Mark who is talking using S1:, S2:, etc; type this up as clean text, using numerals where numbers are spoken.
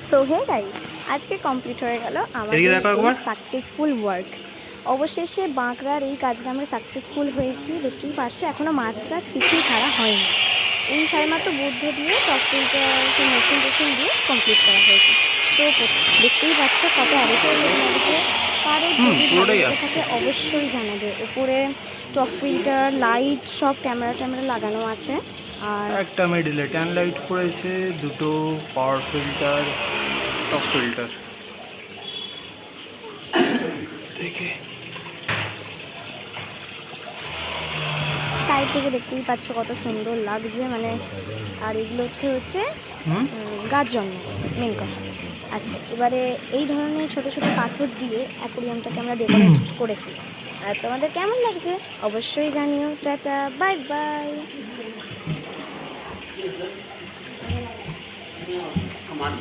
S1: So hey guys, আজকে complete হয়ে গেল আমাদের সাকসেসফুল ওয়ার্ক। অবশেষে বাঁকড়ার এই কাজটা আমরা সাকসেসফুল হয়েছি। দেখতেই পাচ্ছ এখনও মাছ টাছ কিছুই ছাড়া হয়নি। এই সবেমাত্র বুদ্ধ দিয়ে টপটা মেশিন টেশিন দিয়ে কমপ্লিট করা হয়েছে। তো দেখতেই পাচ্ছ কত অ্যাডিট তোমাদেরকে। কারো যদি ভালো লেগে থাকে অবশ্যই জানাবে। উপরে টপ ফিল্টার লাইট সব ক্যামেরা ট্যামেরা লাগানো আছে। আর
S2: একটা মিডিলে ট্যান লাইট পড়েছে, দুটো পাওয়ার ফিল্টার, টপ ফিল্টার দেখে
S1: সাইড থেকে দেখতেই পাচ্ছ কত সুন্দর লাগছে মানে। আর এগুলো হচ্ছে গাছ জন্ম মেন কথা। আচ্ছা, এবারে এই ধরনের ছোট ছোট পাথর দিয়ে অ্যাকোরিয়ামটাকে আমরা ডেকোরেট করেছি। আর তোমাদের কেমন লাগছে অবশ্যই জানিও। Tata, bye bye.
S3: আমার